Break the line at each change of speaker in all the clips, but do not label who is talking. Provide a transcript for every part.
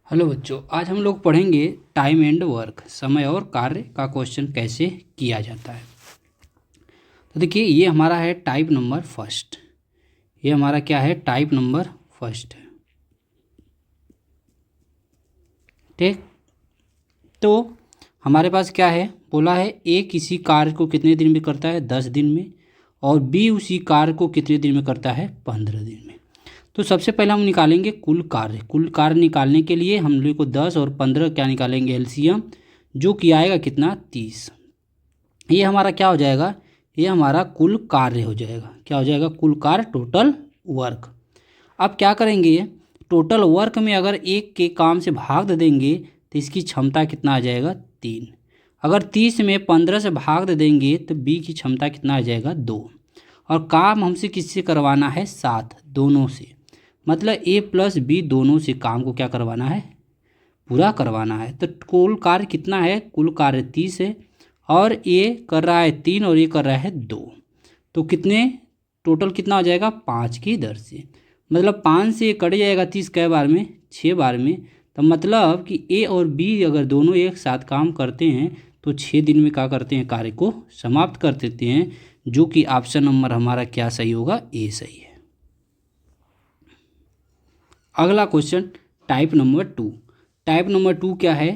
Hello बच्चों, आज हम लोग पढ़ेंगे टाइम एंड वर्क, समय और कार्य का क्वेश्चन कैसे किया जाता है। तो देखिए, ये हमारा है टाइप नंबर फर्स्ट। ये हमारा क्या है? टाइप नंबर फर्स्ट है। ठीक, तो हमारे पास क्या है? बोला है ए किसी कार्य को कितने दिन में करता है? 10 दिन में। और बी उसी कार्य को कितने दिन में करता है? 15 दिन में। तो सबसे पहले हम निकालेंगे कुल कार्य। कुल कार्य निकालने के लिए हम लोग को 10 और 15 क्या निकालेंगे? एलसीएम, जो कि आएगा कितना? 30। ये हमारा क्या हो जाएगा? ये हमारा कुल कार्य हो जाएगा। क्या हो जाएगा? कुल कार्य, टोटल वर्क। अब क्या करेंगे? टोटल वर्क में अगर एक के काम से भाग दे देंगे तो इसकी क्षमता कितना आ जाएगा? 3। अगर 30 में 15 से भाग दे देंगे तो बी की क्षमता कितना आ जाएगा? 2। और काम हमसे किससे करवाना है? 7, दोनों से। मतलब ए प्लस बी दोनों से काम को क्या करवाना है? पूरा करवाना है। तो कुल कार्य कितना है? कुल कार्य 30 है। और ये कर रहा है 3 और ये कर रहा है 2। तो कितने टोटल कितना हो जाएगा? 5 की दर से। मतलब 5 से कट जाएगा 30 कै बार में? 6 बार में। तो मतलब कि ए और बी अगर दोनों एक साथ काम करते हैं तो 6 दिन में क्या करते हैं? कार्य को समाप्त कर देते हैं, जो कि ऑप्शन नंबर हमारा क्या सही होगा? ए सही है। अगला question type number 2। Type number 2 क्या है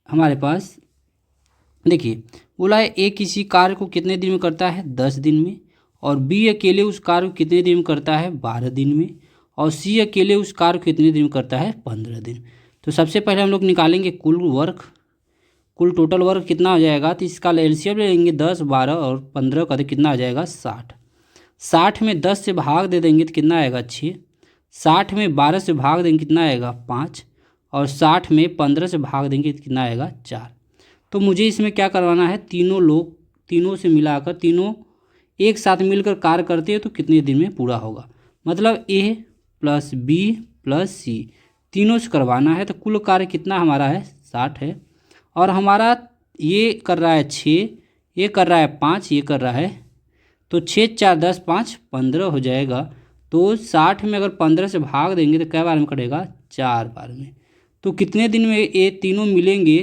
हमारे पास? देखिए, बोला है ए किसी कार्य को कितने दिन में करता है? 10 दिन में। और बी अकेले उस कार्य को कितने दिन में करता है? 12 दिन में। और सी अकेले उस कार्य को कितने दिन में करता है? 15 दिन। तो सबसे पहले हम लोग निकालेंगे कुल वर्क। कुल टोटल वर्क कितना हो जाएगा? तो इसका एलसीएम ले लेंगे। 10, 12 और 15 का तो कितना आ जाएगा? 60। 60 में 10 से भाग दे देंगे तो कितना आएगा? 6। 60 में 12 से भाग देंगे कितना आएगा? 5। और 60 में 15 से भाग देंगे तो कितना आएगा? 4। तो मुझे इसमें क्या करवाना है? तीनों लोग, तीनों से मिलाकर, तीनों एक साथ मिलकर कार्य करते हैं तो कितने दिन में पूरा होगा? मतलब ए प्लस बी प्लस सी तीनों से करवाना है। तो कुल कार्य कितना हमारा है? 60 है। और हमारा ये कर रहा है 6, ये कर रहा है 5, ये कर रहा है, तो 6, 4, 10, 5, 15 हो जाएगा। तो 60 में अगर 15 से भाग देंगे तो कै बार में कटेगा? 4 बार में। तो कितने दिन में ये तीनों मिलेंगे?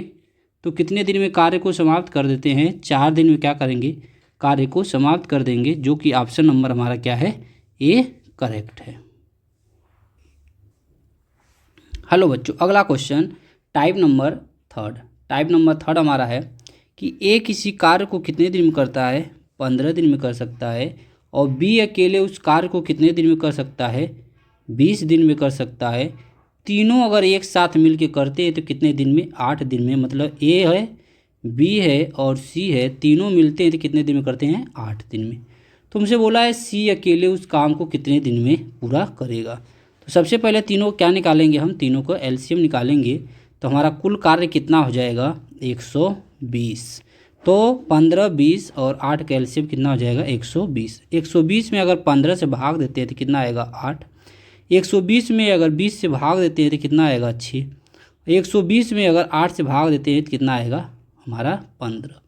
तो कितने दिन में कार्य को समाप्त कर देते हैं? 4 दिन में क्या करेंगे? कार्य को समाप्त कर देंगे, जो कि ऑप्शन नंबर हमारा क्या है? ए करेक्ट है। हेलो बच्चों, अगला question type number 3। Type number 3 हमारा है कि ए किसी कार्य को कितने दिन में करता है? 15 दिन में कर सकता है। और बी अकेले उस कार्य को कितने दिन में कर सकता है? 20 दिन में कर सकता है। तीनों अगर एक साथ मिल के करते हैं तो कितने दिन में? 8 दिन में। मतलब ए है, बी है और सी है, तीनों मिलते हैं तो कितने दिन में करते हैं? 8 दिन में। तुमसे बोला है सी अकेले उस काम को कितने दिन में पूरा करेगा। तो सबसे पहले तीनों क्या निकालेंगे? हम तीनों को एलसीएम निकालेंगे। तो हमारा कुल कार्य कितना हो जाएगा? 120। तो 15, 20 और 8 का एलसीएम कितना हो जाएगा? 120। 120 में अगर 15 से भाग देते हैं तो कितना आएगा? 8। 120 में अगर 20 से भाग देते हैं तो कितना आएगा? 6। 120 में अगर 8 से भाग देते हैं तो कितना आएगा? हमारा 15।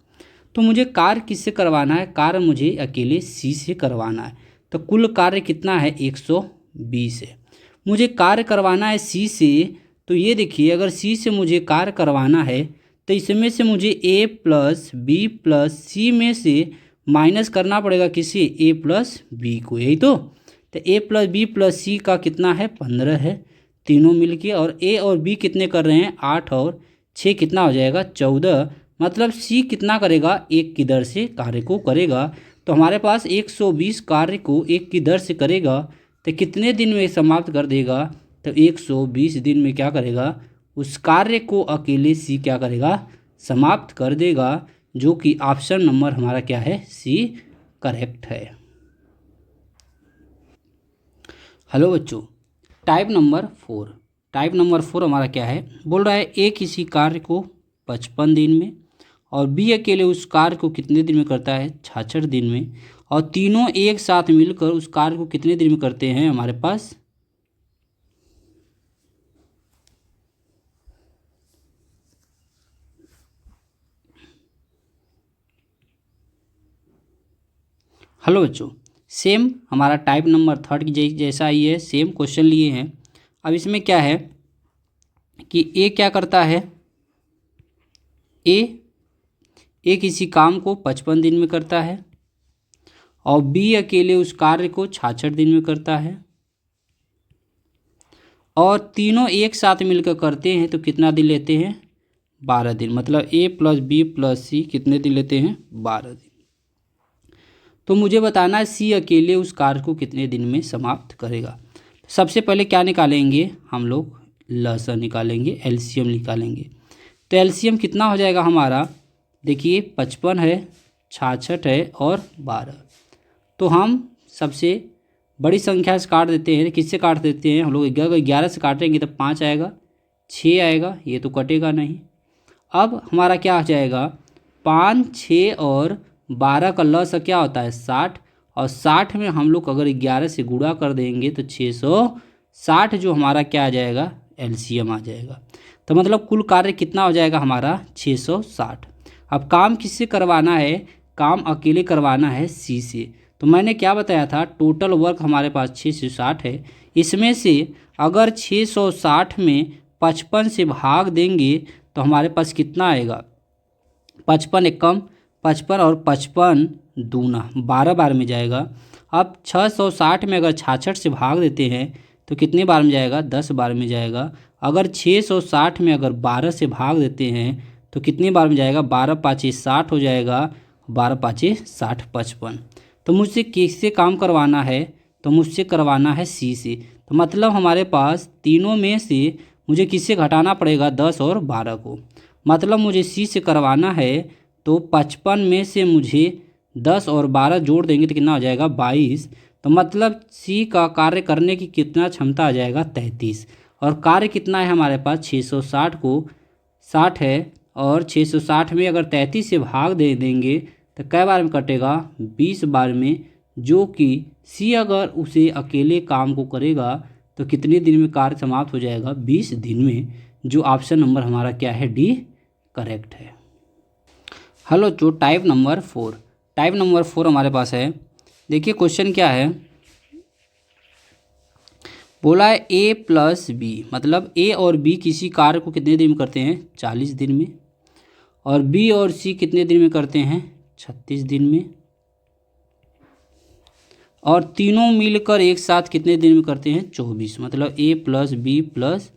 तो मुझे कार्य किससे करवाना है? कार्य मुझे अकेले सी से करवाना है। तो कुल कार्य कितना है? 120 है। मुझे कार्य करवाना है सी से। तो ये देखिए, अगर सी से मुझे कार्य करवाना है तो इसमें से मुझे ए प्लस बी प्लस सी में से माइनस करना पड़ेगा किसी? ए प्लस बी को। यही तो ए प्लस बी प्लस सी का कितना है? 15 है तीनों मिलके। और ए और बी कितने कर रहे हैं? 8 और 6 कितना हो जाएगा? 14। मतलब सी कितना करेगा? 1 की दर से कार्य को करेगा। तो हमारे पास 120 कार्य को 1 की दर से करेगा तो कितने दिन में समाप्त कर देगा? तो 120 दिन में क्या करेगा? उस कार्य को अकेले सी क्या करेगा? समाप्त कर देगा, जो कि ऑप्शन नंबर हमारा क्या है? सी करेक्ट है। हेलो बच्चों, टाइप नंबर 4। टाइप नंबर 4 हमारा क्या है? बोल रहा है ए किसी कार्य को 55 दिन में। और बी अकेले उस कार्य को कितने दिन में करता है? 66 दिन में। और तीनों एक साथ मिलकर उस कार्य को कितने दिन में करते हैं? हमारे पास हेलो बच्चों, सेम हमारा टाइप नंबर 3 की जैसा ही है, सेम क्वेश्चन लिए हैं। अब इसमें क्या है कि ए क्या करता है, ए किसी काम को 55 दिन में करता है और बी अकेले उस कार्य को 66 दिन में करता है, और तीनों एक साथ मिलकर करते हैं तो कितना दिन लेते हैं, 12 दिन। मतलब ए प्लस बी प्लस सी कितने दिन लेते हैं, 12 दिन। तो मुझे बताना है सी अकेले उस कार्य को कितने दिन में समाप्त करेगा। सबसे पहले क्या निकालेंगे हम लोग, लसा निकालेंगे, एलसीएम निकालेंगे। तो एलसीएम कितना हो जाएगा हमारा, देखिए 55 है, 66 है और 12। तो हम सबसे बड़ी संख्या से काट देते हैं। किससे काट देते हैं हम लोग, 11 से काटेंगे तो 5 आएगा, 6 आएगा, ये तो कटेगा नहीं। अब हमारा क्या हो जाएगा, 5, 6 और 12 का लसा क्या होता है, 60, और 60 में हम लोग अगर 11 से गुणा कर देंगे तो 660 जो हमारा क्या आ जाएगा, एलसीएम आ जाएगा। तो मतलब कुल कार्य कितना हो जाएगा हमारा, 660। अब काम किससे करवाना है, काम अकेले करवाना है सी से। तो मैंने क्या बताया था, टोटल वर्क हमारे पास 660 है। इसमें से अगर 660 में 55 से भाग देंगे तो हमारे पास कितना आएगा, 55 एकम 55 और 55 दूना 12 बार में जाएगा। अब 660 में अगर 66 से भाग देते हैं तो कितने बार में जाएगा, 10 बार में जाएगा। अगर 660 में अगर 12 से भाग देते हैं तो कितने बार में जाएगा, 12 पाँचे 60 हो जाएगा, 12 पाँचे 60 55। तो मुझसे किससे काम करवाना है, तो मुझसे करवाना है सी से। तो मतलब हमारे पास तीनों में से मुझे किससे घटाना पड़ेगा, 10 और 12 को। मतलब मुझे सी से करवाना है तो 55 में से मुझे 10 और 12 जोड़ देंगे तो कितना हो जाएगा, 22। तो मतलब सी का कार्य करने की कितना क्षमता आ जाएगा, 33। और कार्य कितना है हमारे पास, 660 को 60 है, और 660 में अगर 33 से भाग दे देंगे तो कै बार में कटेगा, 20 बार में। जो कि सी अगर उसे अकेले काम को करेगा तो कितने दिन में कार्य समाप्त हो जाएगा, 20 दिन में। जो ऑप्शन नंबर हमारा क्या है, डी करेक्ट है। हेलो जो टाइप नंबर 4, टाइप नंबर 4 हमारे पास है। देखिए क्वेश्चन क्या है, बोला है ए प्लस बी, मतलब ए और बी किसी कार्य को कितने दिन में करते हैं, 40 दिन में, और बी और सी कितने दिन में करते हैं, 36 दिन में, और तीनों मिलकर एक साथ कितने दिन में करते हैं, 24। मतलब ए प्लस बी प्लस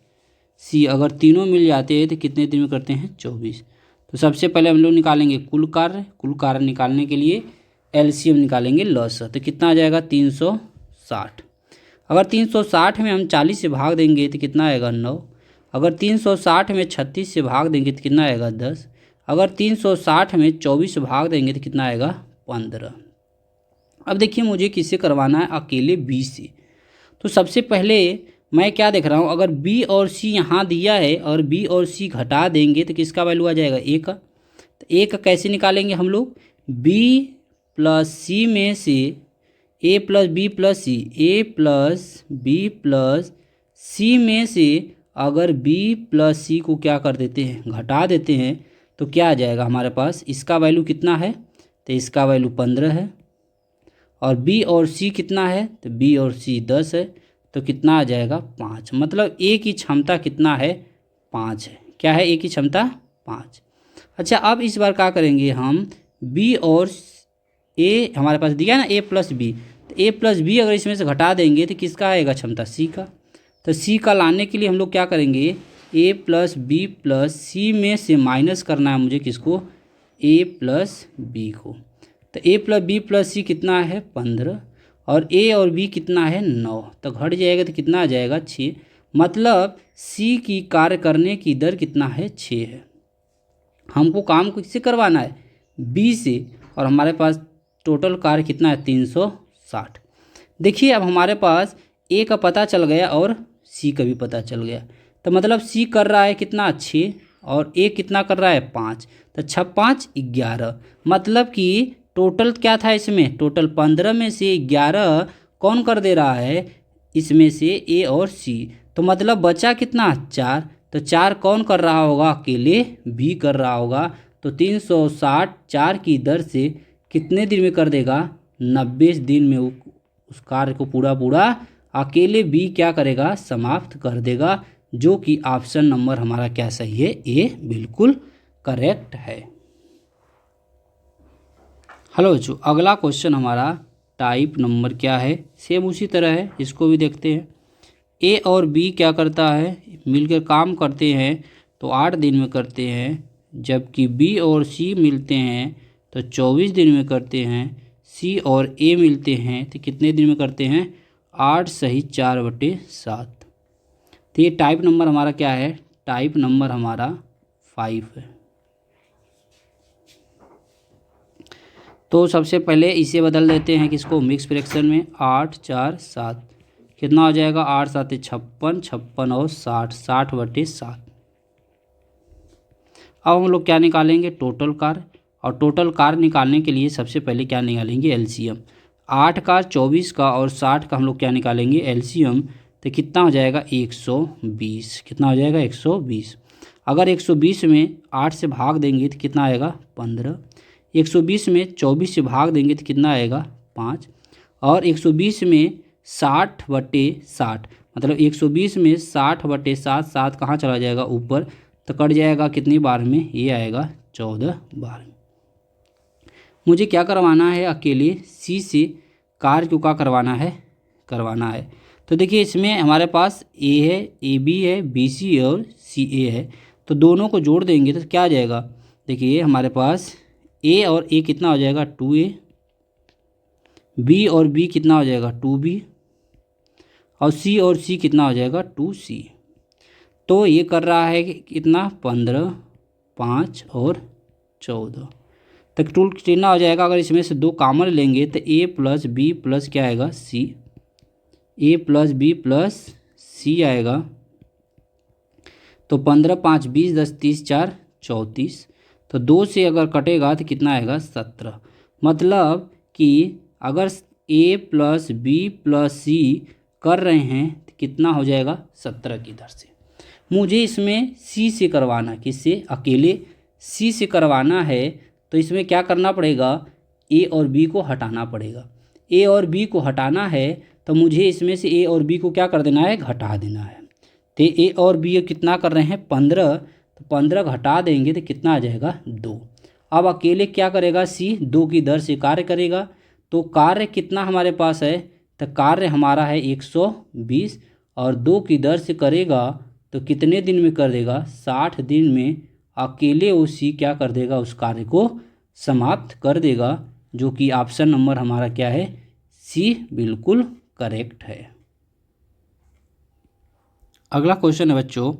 सी अगर तीनों मिल जाते हैं तो कितने दिन में करते हैं, 24। तो सबसे पहले हम लोग निकालेंगे कुल कार्य। कुल कार्य निकालने के लिए एलसीएम निकालेंगे, लस। तो कितना आ जाएगा, 360। अगर 360 में हम 40 से भाग देंगे तो कितना आएगा, 9। अगर 360 में 36 से भाग देंगे तो कितना आएगा, 10। अगर 360 में 24 से भाग देंगे तो कितना आएगा, 15। अब देखिए मुझे किससे करवाना है, अकेले बी से। तो सबसे पहले मैं क्या देख रहा हूँ, अगर बी और सी यहाँ दिया है और बी और सी घटा देंगे तो किसका वैल्यू आ जाएगा, ए का। तो ए का कैसे निकालेंगे हम लोग, बी प्लस सी में से ए प्लस बी प्लस सी, ए प्लस बी प्लस सी में से अगर बी प्लस सी को क्या कर देते हैं, घटा देते हैं तो क्या आ जाएगा हमारे पास, इसका वैल्यू कितना है, तो इसका वैल्यू 15 है। और बी और सी कितना है, तो बी और सी 10 है, तो कितना आ जाएगा, 5। मतलब ए की क्षमता कितना है, 5 है। क्या है ए की क्षमता, 5। अच्छा अब इस बार क्या करेंगे हम, बी और ए हमारे पास दिया ना, ए प्लस बी, तो ए प्लस बी अगर इसमें से घटा देंगे तो किसका आएगा क्षमता, सी का। तो सी का लाने के लिए हम लोग क्या करेंगे, ए प्लस बी प्लस सी में से माइनस करना है मुझे किसको, ए प्लस बी को। तो ए प्लस बी प्लस सी कितना है, 15, और ए और बी कितना है, 9। तो घट जाएगा तो कितना आ जाएगा, 6। मतलब सी की कार्य करने की दर कितना है, 6 है। हमको काम किससे करवाना है, बी से, और हमारे पास टोटल कार्य कितना है, 360। देखिए अब हमारे पास ए का पता चल गया और सी का भी पता चल गया। तो मतलब सी कर रहा है कितना, 6, और ए कितना कर रहा है, 5। तो 6 5 11। मतलब कि टोटल क्या था इसमें, टोटल 15 में से 11 कौन कर दे रहा है, इसमें से ए और सी। तो मतलब बचा कितना, 4। तो 4 कौन कर रहा होगा, अकेले बी कर रहा होगा। तो 360 4 की दर से कितने दिन में कर देगा, 90 दिन में उस कार्य को पूरा अकेले बी क्या करेगा, समाप्त कर देगा। जो कि ऑप्शन नंबर हमारा क्या सही है, ए बिल्कुल करेक्ट है। हेलो बच्चों, अगला क्वेश्चन हमारा टाइप नंबर क्या है, सेम उसी तरह है, इसको भी देखते हैं। ए और बी क्या करता है, मिलकर काम करते हैं तो 8 दिन में करते हैं, जबकि बी और सी मिलते हैं तो 24 दिन में करते हैं। सी और ए मिलते हैं तो कितने दिन में करते हैं, 8 सही 4/7। तो ये टाइप नंबर हमारा क्या है, टाइप नंबर हमारा 5 है। तो सबसे पहले इसे बदल देते हैं किसको, मिक्स फ्रैक्शन में। 8 4 7 कितना हो जाएगा, 8 7 56, 56 और 60, 60/7। अब हम लोग क्या निकालेंगे, टोटल कार। और टोटल कार निकालने के लिए सबसे पहले क्या निकालेंगे, एलसीएम। 8 का, 24 का और 60 का हम लोग क्या निकालेंगे, एलसीएम। तो कितना हो जाएगा, 120। कितना हो जाएगा, 120। अगर 120 में 8 से भाग देंगे तो कितना आएगा, 15। 120 में 24 से भाग देंगे तो कितना आएगा, 5। और 120 में 60/60, मतलब 120 में 60/7, 7 कहाँ चला जाएगा, ऊपर, तो कट जाएगा कितनी बार में, ये आएगा 14 बार में। मुझे क्या करवाना है, अकेले सी से कार्य को क्या करवाना है। तो देखिए इसमें हमारे पास ए है, ए बी है, बी सी और सी ए है। तो दोनों को जोड़ देंगे तो क्या आ जाएगा, देखिए हमारे पास ए और ए कितना हो जाएगा, 2A। बी और बी कितना हो जाएगा, 2B। और सी और सी कितना हो जाएगा, 2C। तो ये कर रहा है कि कितना, 15, 5 और 14 तक टूल कितना हो जाएगा। अगर इसमें से 2 कॉमन लेंगे तो ए प्लस बी प्लस क्या आएगा, सी। ए प्लस बी प्लस सी आएगा। तो 15 5 20 10 30 4 34। तो 2 से अगर कटेगा तो कितना आएगा, 17। मतलब कि अगर ए प्लस बी प्लस सी कर रहे हैं तो कितना हो जाएगा, 17 की दर से। मुझे इसमें सी से करवाना, किससे, अकेले सी से करवाना है। तो इसमें क्या करना पड़ेगा, ए और बी को हटाना पड़ेगा। ए और बी को हटाना है तो मुझे इसमें से ए और बी को क्या कर देना है, घटा देना है। तो ए और बी कितना कर रहे हैं, 15। तो 15 घटा देंगे तो कितना आ जाएगा, 2। अब अकेले क्या करेगा, सी 2 की दर से कार्य करेगा। तो कार्य कितना हमारे पास है, तो कार्य हमारा है 120 और 2 की दर से करेगा तो कितने दिन में कर देगा, 60 दिन में अकेले वो सी क्या कर देगा, उस कार्य को समाप्त कर देगा। जो कि ऑप्शन नंबर हमारा क्या है, सी बिल्कुल करेक्ट है। अगला क्वेश्चन है बच्चों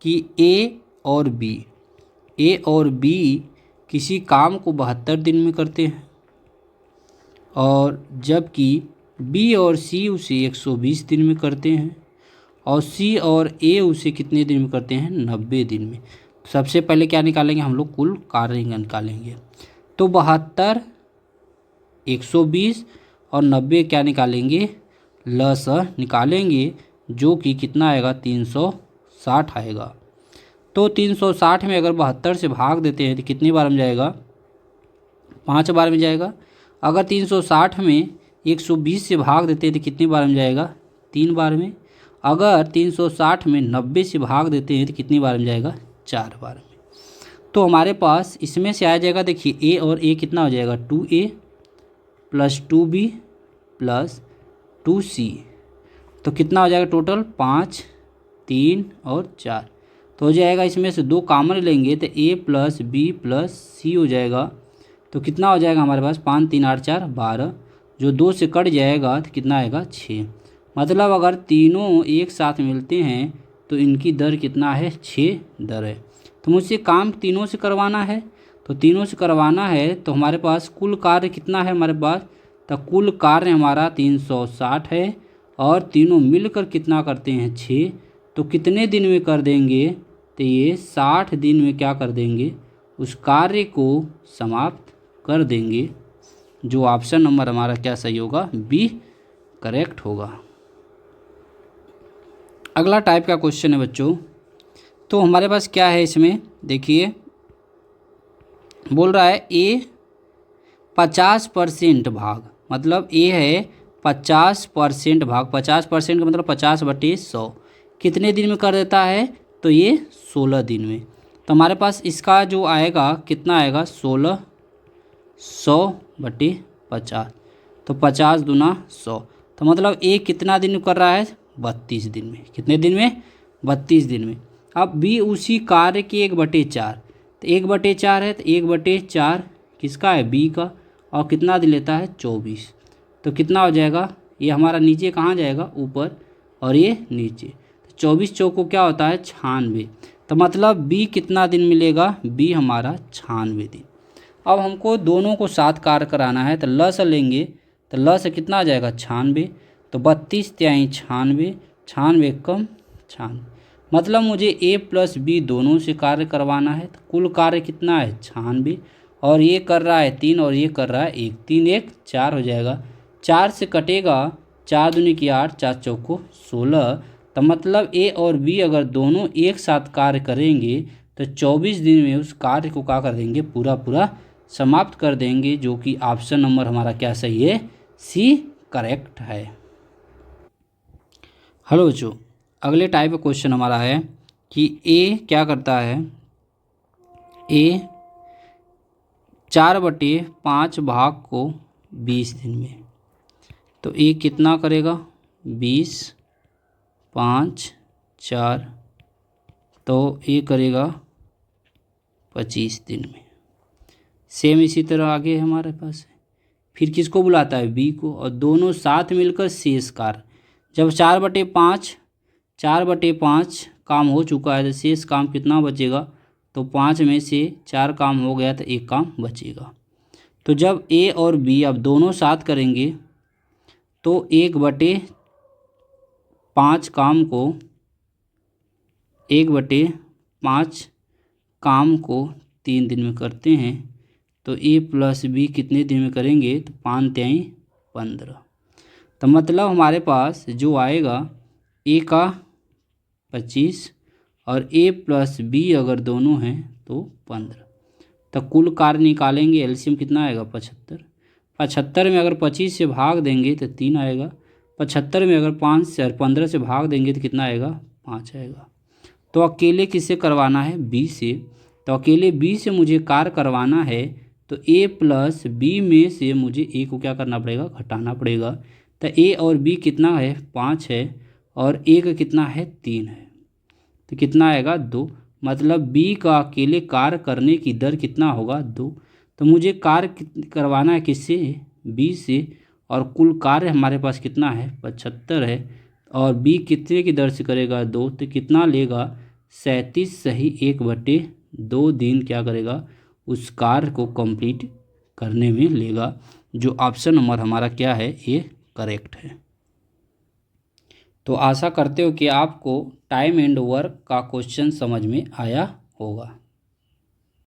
कि ए और बी किसी काम को 72 दिन में करते हैं, और जबकि बी और सी उसे 120 दिन में करते हैं, और सी और ए उसे कितने दिन में करते हैं, 90 दिन में। सबसे पहले क्या निकालेंगे हम लोग, कुल कार्य निकालेंगे। तो 72, 120 और 90 क्या निकालेंगे, लस निकालेंगे, जो कि कितना आएगा, 360 आएगा। तो 360 में अगर 72 से भाग देते हैं तो कितनी बार में जाएगा, 5 बार में जाएगा। अगर 360 में 120 से भाग देते हैं तो कितनी बार में जाएगा, 3 बार में। अगर 360 में 90 से भाग देते हैं तो कितनी बार में जाएगा, 4 बार में। तो हमारे पास इसमें से आ जाएगा, देखिए ए और ए कितना हो जाएगा, 2A plus 2B plus 2C। तो कितना हो जाएगा टोटल, 5 3 और 4। तो हो जाएगा इसमें से 2 कॉमन लेंगे तो ए प्लस बी प्लस सी हो जाएगा। तो कितना हो जाएगा हमारे पास, 5 3 8 4 12। जो 2 से कट जाएगा तो कितना आएगा, 6। मतलब अगर तीनों एक साथ मिलते हैं तो इनकी दर कितना है, 6 दर है। तो मुझसे काम तीनों से करवाना है, तो तीनों से करवाना है तो हमारे पास कुल कार्य कितना है हमारे पास, तो कुल कार्य हमारा 360 है, और तीनों मिलकर कितना करते हैं, 6। तो कितने दिन में कर देंगे, तो ये 60 दिन में क्या कर देंगे, उस कार्य को समाप्त कर देंगे। जो ऑप्शन नंबर हमारा क्या सही होगा, बी करेक्ट होगा। अगला टाइप का क्वेश्चन है बच्चों, तो हमारे पास क्या है इसमें, देखिए बोल रहा है ए 50% भाग, मतलब ए है 50% भाग, 50% का मतलब 50/100। कितने दिन में कर देता है, तो ये 16 दिन में। तो हमारे पास इसका जो आएगा कितना आएगा, 16/100 तो 50 दूना 100। तो मतलब ए कितना दिन में कर रहा है, 32 दिन में। कितने दिन में, 32 दिन में। अब बी उसी कार्य की 1/4, तो 1/4 है, तो 1/4 किसका है, बी का, और कितना दिन लेता है, 24। तो कितना हो जाएगा, ये हमारा नीचे कहाँ जाएगा, ऊपर, और ये नीचे। तो 24 चौको क्या होता है, 96। तो मतलब बी कितना दिन मिलेगा, बी हमारा 96 दिन। अब हमको दोनों को साथ कार्य कराना है, तो ल से लेंगे, तो ल से कितना आ जाएगा, 96। तो 32 त्याई 96, 96 कम 96। मतलब मुझे ए प्लस बी दोनों से कार्य करवाना है। तो कुल कार्य कितना है, 96, और ये कर रहा है 3 और ये कर रहा है 1, 3 1 4 हो जाएगा। 4 से कटेगा, 4 दूनी की 8, 4 चौको 16। तो मतलब ए और बी अगर दोनों एक साथ कार्य करेंगे तो 24 दिन में उस कार्य को क्या कर देंगे, पूरा पूरा समाप्त कर देंगे, जो कि ऑप्शन नंबर हमारा क्या सही है, सी करेक्ट है। हेलो बच्चों, अगले टाइप का क्वेश्चन हमारा है कि ए क्या करता है, ए 4/5 भाग को 20 दिन में। तो ए कितना करेगा, 20, 5, 4, तो ए करेगा 25 दिन में। सेम इसी तरह आगे हमारे पास है। फिर किसको बुलाता है, बी को, और दोनों साथ मिलकर शेष कार्य। जब 4/5 काम हो चुका है, तो शेष काम कितना बचेगा, तो 5 में से 4 काम हो गया तो 1 काम बचेगा। तो जब ए और बी अब दोनों साथ करेंगे तो 1/5 काम को 1/5 काम को 3 दिन में करते हैं। तो ए प्लस बी कितने दिन में करेंगे, तो 5 त्याई 15। तो मतलब हमारे पास जो आएगा, ए का 25 और ए प्लस बी अगर दोनों हैं तो 15। तो कुल कार्य निकालेंगे, एलसीएम कितना आएगा, 75। 75 में अगर 25 से भाग देंगे तो 3 आएगा। 75 में अगर 5 से 15 से भाग देंगे तो कितना आएगा, 5 आएगा। तो अकेले किससे करवाना है, बी से। तो अकेले बी से मुझे कार्य करवाना है, तो ए प्लस बी में से मुझे ए को क्या करना पड़ेगा, घटाना पड़ेगा। तो ए और बी कितना है, 5 है, और ए का कितना है, 3 है। तो कितना आएगा, 2। मतलब बी का अकेले कार्य करने की दर कितना होगा, 2। तो मुझे कार्य करवाना है किससे, बी से, और कुल कार्य हमारे पास कितना है, 75 है, और बी कितने की दर से करेगा, 2। तो कितना लेगा, 37 सही 1/2 दिन क्या करेगा, उस कार्य को कंप्लीट करने में लेगा, जो ऑप्शन नंबर हमारा क्या है, ये करेक्ट है। तो आशा करते हो कि आपको टाइम एंड वर्क का क्वेश्चन समझ में आया होगा।